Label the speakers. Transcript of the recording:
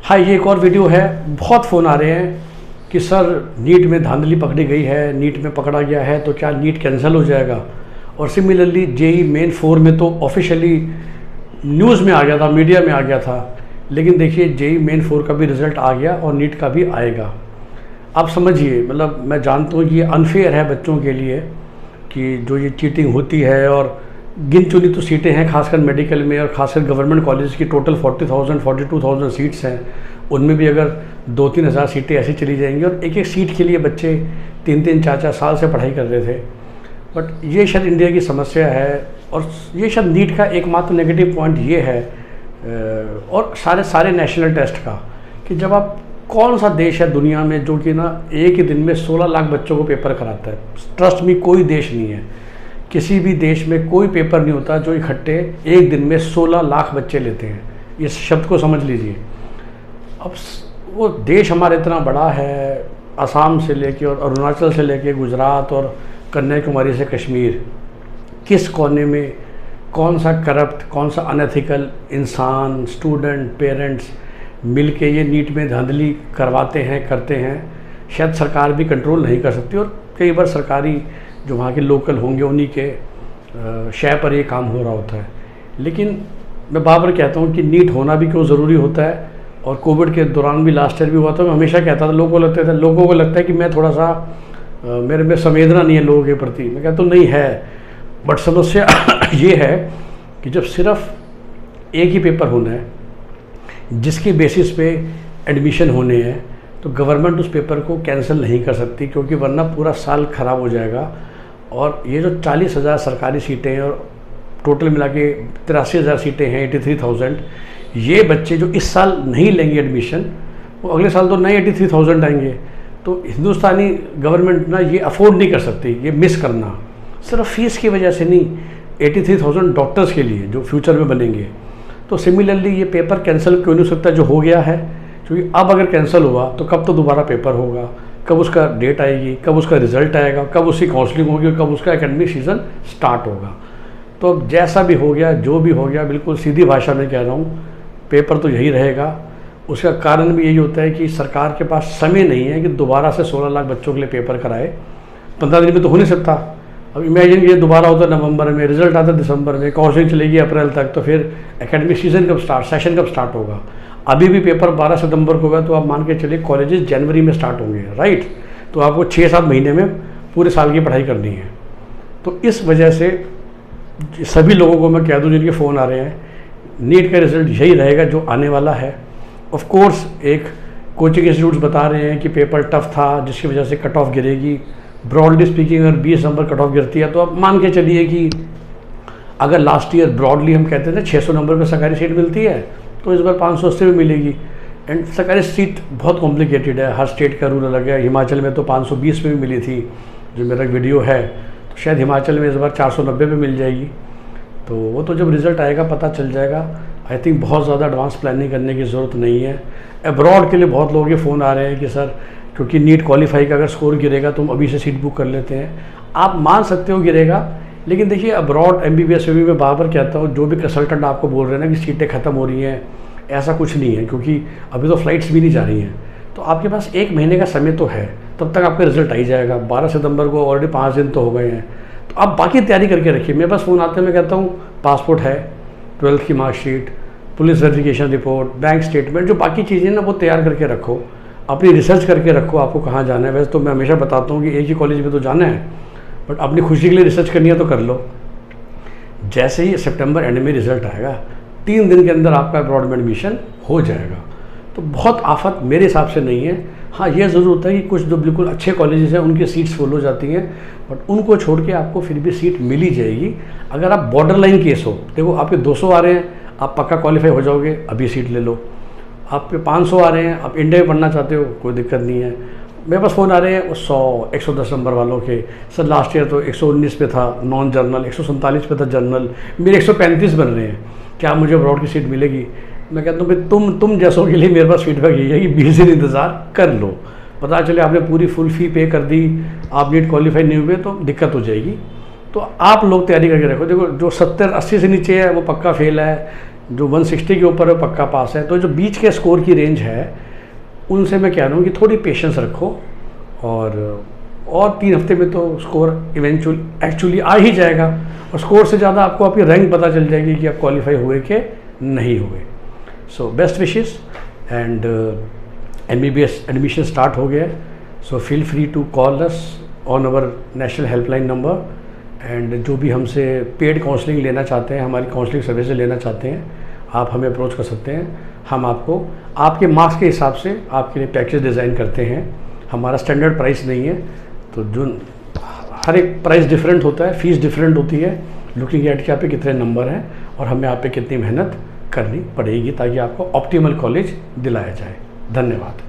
Speaker 1: हाँ, ये एक और वीडियो है। बहुत फ़ोन आ रहे हैं कि सर नीट में धांधली पकड़ी गई है, नीट में पकड़ा गया है तो क्या नीट कैंसिल हो जाएगा। और सिमिलरली जेई मेन 4 में तो ऑफिशियली न्यूज़ में आ गया था, मीडिया में आ गया था, लेकिन देखिए जेई मेन 4 का भी रिज़ल्ट आ गया और नीट का भी आएगा। आप समझिए, मतलब मैं जानता हूँ कि ये अनफेयर है बच्चों के लिए कि जो ये चीटिंग होती है, और गिन चुनी तो सीटें हैं खासकर मेडिकल में, और खासकर गवर्नमेंट कॉलेज की टोटल 40,000 42,000 सीट्स हैं। उनमें भी अगर 2-3 हज़ार सीटें ऐसी चली जाएंगी और एक एक सीट के लिए बच्चे 3-3 4-4 साल से पढ़ाई कर रहे थे। बट ये शायद इंडिया की समस्या है, और ये शायद नीट का एकमात्र नेगेटिव पॉइंट ये है, और सारे नेशनल टेस्ट का, कि जब आप, कौन सा देश है दुनिया में जो कि ना एक ही दिन में 16 लाख बच्चों को पेपर कराता है। ट्रस्ट मी, कोई देश नहीं है, किसी भी देश में कोई पेपर नहीं होता जो इकट्ठे एक दिन में 16 लाख बच्चे लेते हैं। इस शब्द को समझ लीजिए। अब वो देश हमारा इतना बड़ा है, असम से लेके और अरुणाचल से लेके गुजरात और कन्याकुमारी से कश्मीर, किस कोने में कौन सा करप्ट, कौन सा अनएथिकल इंसान, स्टूडेंट, पेरेंट्स मिल के ये नीट में धांधली करवाते हैं, करते हैं। शायद सरकार भी कंट्रोल नहीं कर सकती, और कई बार सरकारी जो वहाँ के लोकल होंगे उन्हीं के शय पर ये काम हो रहा होता है। लेकिन मैं बार कहता हूँ कि नीट होना भी क्यों ज़रूरी होता है। और कोविड के दौरान भी लास्ट ईयर भी हुआ था, मैं हमेशा कहता था, लोगों को लगता है कि मैं थोड़ा सा मेरे में संवेदना नहीं है लोगों के प्रति। मैं कहता हूँ नहीं है, बट समस्या ये है कि जब सिर्फ एक ही पेपर होना है जिसकी बेसिस पे एडमिशन होने हैं, तो गवर्नमेंट उस पेपर को कैंसिल नहीं कर सकती, क्योंकि वरना पूरा साल ख़राब हो जाएगा। और ये जो 40,000 सरकारी सीटें हैं और टोटल मिला के 83,000 सीटें हैं, 83,000, ये बच्चे जो इस साल नहीं लेंगे एडमिशन, वो अगले साल तो नए 83,000 आएंगे। तो हिंदुस्तानी गवर्नमेंट ना ये अफोर्ड नहीं कर सकती ये मिस करना, सिर्फ फीस की वजह से नहीं, 83,000 डॉक्टर्स के लिए जो फ्यूचर में बनेंगे। तो सिमिलरली ये पेपर कैंसिल क्यों नहीं हो सकता जो हो गया है, क्योंकि अब अगर कैंसिल हुआ तो कब तो दोबारा पेपर होगा, कब उसका डेट आएगी, कब उसका रिज़ल्ट आएगा, कब उसकी काउंसलिंग होगी, कब उसका एकेडमिक सीज़न स्टार्ट होगा। तो अब जैसा भी हो गया, जो भी हो गया, बिल्कुल सीधी भाषा में कह रहा हूँ, पेपर तो यही रहेगा। उसका कारण भी यही होता है कि सरकार के पास समय नहीं है कि दोबारा से 16 लाख बच्चों के लिए पेपर कराए। 15 दिन में तो हो नहीं सकता। अब इमेजिन ये दोबारा होता नवंबर में, रिजल्ट आता दिसंबर में, काउंसलिंग चलेगी अप्रैल तक, तो फिर एकेडमिक सीजन कब स्टार्ट, सेशन कब स्टार्ट होगा। अभी भी पेपर 12 सितंबर को होगा, तो आप मान के चलिए कॉलेजेस जनवरी में स्टार्ट होंगे, राइट। तो आपको 6-7 महीने में पूरे साल की पढ़ाई करनी है। तो इस वजह से सभी लोगों को मैं कह दूँ जिनके फ़ोन आ रहे हैं, नीट का रिज़ल्ट यही रहेगा जो आने वाला है। ऑफ कोर्स एक कोचिंग इंस्टीट्यूट्स बता रहे हैं कि पेपर टफ था जिसकी वजह से कट ऑफ गिरेगी। ब्रॉडली स्पीकिंग अगर 20 नंबर कट ऑफ गिरती है तो आप मान के चलिए कि अगर लास्ट ईयर ब्रॉडली हम कहते थे 600 नंबर पर सरकारी सीट मिलती है, तो इस बार 580 में मिलेगी। एंड सरकारी सीट बहुत कॉम्प्लिकेटेड है, हर स्टेट का रूल अलग है। हिमाचल में तो 520 में भी मिली थी, जो मेरा वीडियो है, तो शायद हिमाचल में इस बार 490 पे मिल जाएगी। तो वो तो जब रिज़ल्ट आएगा पता चल जाएगा। आई थिंक बहुत ज़्यादा एडवांस प्लानिंग करने की ज़रूरत नहीं है। अब्रॉड के लिए बहुत लोगों के फ़ोन आ रहे हैं कि सर क्योंकि नीट क्वालिफाई का अगर स्कोर गिरेगा तो हम अभी से सीट बुक कर लेते हैं। आप मान सकते हो गिरेगा, लेकिन देखिए अब्रॉड MBBS में बार बार कहता हूँ, जो भी कंसल्टेंट आपको बोल रहे हैं ना कि सीटें ख़त्म हो रही हैं, ऐसा कुछ नहीं है, क्योंकि अभी तो फ़्लाइट्स भी नहीं जा रही हैं। तो आपके पास 1 महीने का समय तो है, तब तक आपका रिज़ल्ट आ ही जाएगा। 12 सितंबर को ऑलरेडी 5 दिन तो हो गए हैं, तो आप बाकी तैयारी करके रखिए। मेरे पास फ़ोन आते हैं, मैं कहता हूँ पासपोर्ट है, 12th की marksheet, police verification report, bank statement, जो बाकी चीज़ें ना वो तैयार करके रखो। अपनी रिसर्च करके रखो आपको कहाँ जाना है। वैसे तो मैं हमेशा बताता हूँ कि एक ही कॉलेज में तो जाना है, बट अपनी खुशी के लिए रिसर्च करनी है तो कर लो। जैसे ही सितंबर एंड में रिज़ल्ट आएगा, 3 दिन के अंदर आपका अब्रॉड में एडमिशन हो जाएगा। तो बहुत आफत मेरे हिसाब से नहीं है। हाँ, ये ज़रूर होता है कि कुछ जो बिल्कुल अच्छे कॉलेजेस हैं उनकी सीट्स फुल हो जाती हैं, बट उनको छोड़ के आपको फिर भी सीट मिल ही जाएगी। अगर आप बॉर्डर लाइन केस हो, देखो आपके 200 आ रहे हैं, आप पक्का क्वालिफाई हो जाओगे, अभी सीट ले लो। आपके 500 आ रहे हैं, आप इंडिया में पढ़ना चाहते हो, कोई दिक्कत नहीं है। मेरे पास फ़ोन आ रहे हैं 100-110 नंबर वालों के, सर लास्ट ईयर तो 119 पे था नॉन जर्नल, 147 पे था जर्नल, मेरे 135 बन रहे हैं, क्या मुझे अब्रॉड की सीट मिलेगी। मैं कहता हूँ कि तुम जैसों के लिए मेरे पास फीडबैक यही है कि 20 दिन इंतज़ार कर लो। पता चले आपने पूरी फुल फ़ी पे कर दी, आप नीट क्वालिफाई नहीं हुए तो दिक्कत हो जाएगी। तो आप लोग तैयारी करके रखो। देखो जो 70-80 से नीचे है वो पक्का फेल है, जो 160 के ऊपर पक्का पास है। तो जो बीच के स्कोर की रेंज है उनसे मैं कह रहा हूँ कि थोड़ी पेशेंस रखो, और 3 हफ्ते में तो स्कोर एक्चुअली आ ही जाएगा, और स्कोर से ज़्यादा आपको आपकी रैंक पता चल जाएगी कि आप क्वालिफाई हुए कि नहीं हुए। So best wishes, and MBBS admission start हो गया है। So feel free to call us on our national helpline number, and जो भी हमसे पेड काउंसलिंग लेना चाहते हैं, हमारी काउंसलिंग सर्विसेज लेना चाहते हैं, आप हमें अप्रोच कर सकते हैं। हम आपको आपके मार्क्स के हिसाब से आपके लिए पैकेज डिज़ाइन करते हैं। हमारा स्टैंडर्ड प्राइस नहीं है, तो जो हर एक प्राइस डिफरेंट होता है, फीस डिफरेंट होती है, लुकिंग एट कि आप पे कितने नंबर हैं और हमें आप पे कितनी मेहनत करनी पड़ेगी ताकि आपको ऑप्टिमल कॉलेज दिलाया जाए। धन्यवाद।